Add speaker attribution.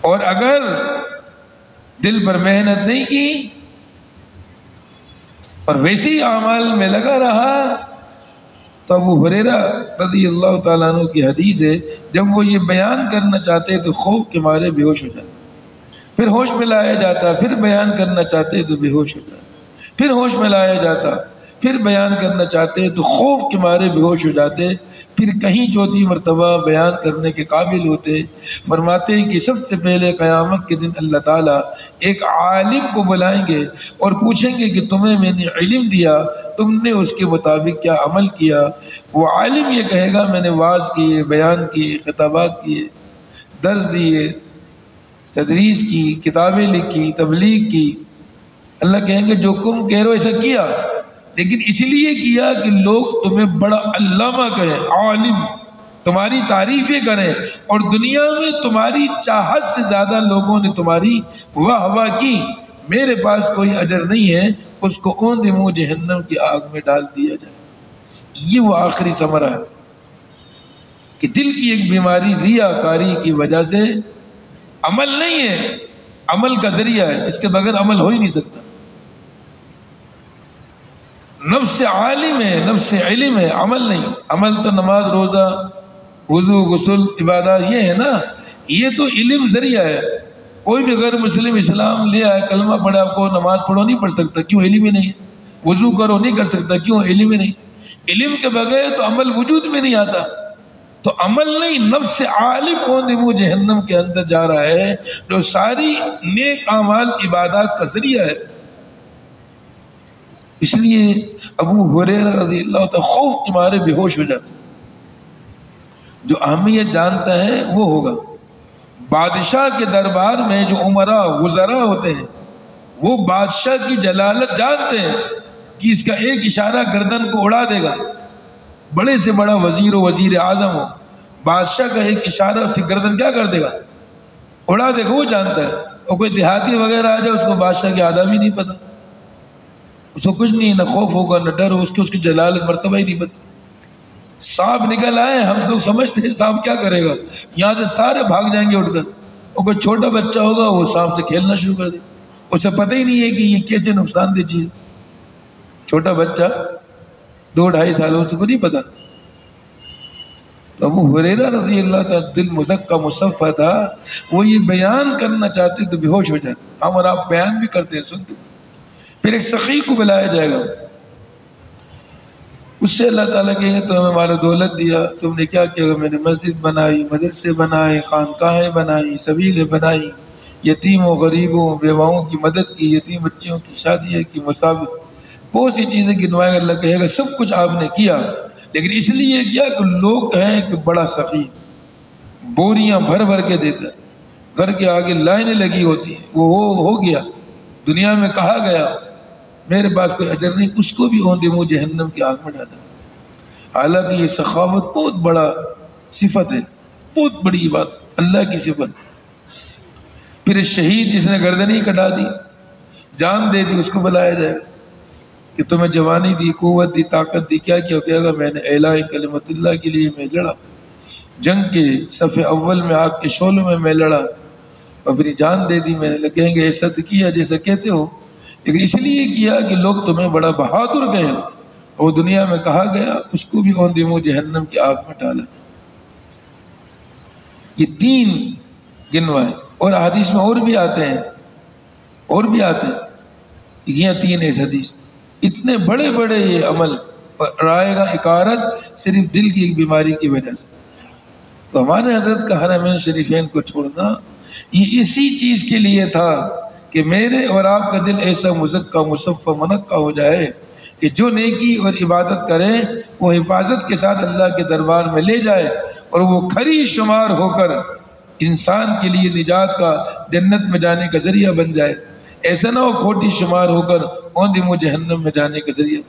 Speaker 1: اور اگر دل پر محنت نہیں کی اور ویسے ہی اعمال میں لگا رہا تو ابو ہریرہ رضی اللہ تعالیٰ عنہ کی حدیث ہے، جب وہ یہ بیان کرنا چاہتے تو خوف کے مارے بے ہوش ہو جاتے، پھر ہوش میں لایا جاتا، پھر بیان کرنا چاہتے تو بے ہوش ہو جاتے، پھر ہوش میں لایا جاتا، پھر بیان کرنا چاہتے تو خوف کے مارے بے ہوش ہو جاتے، پھر کہیں چوتھی مرتبہ بیان کرنے کے قابل ہوتے۔ فرماتے ہیں کہ سب سے پہلے قیامت کے دن اللہ تعالیٰ ایک عالم کو بلائیں گے اور پوچھیں گے کہ تمہیں میں نے علم دیا، تم نے اس کے مطابق کیا عمل کیا؟ وہ عالم یہ کہے گا میں نے وعظ کیے، بیان کیے، خطابات کیے، درس دیے، تدریس کی، کتابیں لکھی، تبلیغ کی۔ اللہ کہیں گے جو تم کہہ رہے ہو ایسا کیا، لیکن اس لیے کیا کہ لوگ تمہیں بڑا علامہ کہیں، عالم، تمہاری تعریفیں کریں، اور دنیا میں تمہاری چاہت سے زیادہ لوگوں نے تمہاری واہ واہ کی، میرے پاس کوئی اجر نہیں ہے، اس کو اوندے منہ جہنم کی آگ میں ڈال دیا جائے۔ یہ وہ آخری ثمرہ ہے کہ دل کی ایک بیماری ریاکاری کی وجہ سے عمل نہیں ہے، عمل کا ذریعہ ہے، اس کے بغیر عمل ہو ہی نہیں سکتا۔ نفس عالم ہے، نفس علم ہے، عمل نہیں۔ عمل تو نماز، روزہ، وضو، غسل، عبادات یہ ہے نا، یہ تو علم ذریعہ ہے۔ کوئی بھی غیر مسلم اسلام لے آئے، کلمہ پڑھے، آپ کو نماز پڑھو نہیں پڑھ سکتا، کیوں؟ علم ہی نہیں ہے۔ وضو کرو نہیں کر سکتا، کیوں؟ علم ہی نہیں۔ علم کے بغیر تو عمل وجود میں نہیں آتا۔ تو عمل نہیں، نفس عالم ہونے وہ جہنم کے اندر جا رہا ہے، جو ساری نیک اعمال عبادات کا ذریعہ ہے۔ اس لیے ابو ہریرہ رضی اللہ تعالیٰ خوف کے مارے بے ہوش ہو جاتے۔ جو اہمیت جانتا ہے وہ ہوگا۔ بادشاہ کے دربار میں جو امراء وزراء ہوتے ہیں، وہ بادشاہ کی جلالت جانتے ہیں کہ اس کا ایک اشارہ گردن کو اڑا دے گا۔ بڑے سے بڑا وزیر و وزیر اعظم ہو، بادشاہ کا ایک اشارہ اس کی گردن کیا کر دے گا؟ اڑا دے گا، وہ جانتا ہے۔ اور کوئی دیہاتی وغیرہ آ جائے، اس کو بادشاہ کے آداب ہی نہیں پتا، اس کو کچھ نہیں، نہ خوف ہوگا نہ ڈر ہو، اس کی جلالت مرتبہ ہی نہیں پتا۔ سانپ نکل آئے، ہم تو سمجھتے ہیں سانپ کیا کرے گا، یہاں سے سارے بھاگ جائیں گے اٹھ کر، اور کوئی چھوٹا بچہ ہوگا وہ سانپ سے کھیلنا شروع کر دے، اسے پتہ ہی نہیں ہے کہ یہ کیسے نقصان دہ چیز۔ چھوٹا بچہ 2-2.5 سالوں سے کو نہیں پتا۔ تو ابو ہریرہ رضی اللہ تعالیٰ دل مزکہ مصفہ تھا، وہ یہ بیان کرنا چاہتے تو بے ہوش ہو جاتے۔ ہم اور آپ بیان بھی کرتے ہیں، سنتے ہیں۔ پھر ایک سخی کو بلایا جائے گا، اس سے اللہ تعالیٰ کہے تو ہمیں مال و دولت دیا، تم نے کیا کیا؟ میں نے مسجد بنائی، مدرسے بنائے، خانقاہیں بنائی، سبیلیں بنائی، یتیموں، غریبوں، بیواؤں کی مدد کی، یتیم بچیوں کی شادیاں کی، مساوی، بہت سی چیزیں گنوائے۔ اللہ کہے گا سب کچھ آپ نے کیا، لیکن اس لیے کیا کہ لوگ کہیں کہ بڑا سخی، بوریاں بھر بھر کے دیتا ہے، گھر کے آگے لائنیں لگی ہوتی ہیں، وہ ہو گیا، دنیا میں کہا گیا میرے پاس کوئی اجر نہیں، اس کو بھی اوندے منہ جہنم کی آگ میں ڈالا۔ حالانکہ یہ سخاوت بہت بڑا صفت ہے، بہت بڑی بات، اللہ کی صفت۔ پھر شہید جس نے گردن ہی کٹا دی، جان دے دی، اس کو بلایا جائے کہ تمہیں جوانی دی، قوت دی، طاقت دی، کیا کیا؟ کہے گا میں نے اعلاء کلمت اللہ کے لیے میں لڑا، جنگ کے صف اول میں آگ کے شعلوں میں میں لڑا، اپنی جان دے دی میں نے۔ کہیں گے ایسا تو کیا جیسا کہتے ہو، لیکن اس لیے کیا کہ لوگ تمہیں بڑا بہادر کہیں، اور دنیا میں کہا گیا اس کو بھی اوندے منہ جہنم کی آگ میں ڈالا۔ یہ 3 گنوائے، اور حدیث میں اور بھی آتے ہیں، اور بھی آتے ہیں، یہ 3 اس حدیث، اتنے بڑے بڑے یہ عمل، اور آئے گا اکارت صرف دل کی ایک بیماری کی وجہ سے۔ تو ہمارے حضرت کا حرمین شریفین کو چھوڑنا یہ اسی چیز کے لیے تھا کہ میرے اور آپ کا دل ایسا مزکہ مصفہ منقہ ہو جائے کہ جو نیکی اور عبادت کرے وہ حفاظت کے ساتھ اللہ کے دربار میں لے جائے، اور وہ کھری شمار ہو کر انسان کے لیے نجات کا، جنت میں جانے کا ذریعہ بن جائے۔ ایسا نہ ہو کھوٹی شمار ہو کر اوندے منہ جہنم میں جانے کا ذریعہ۔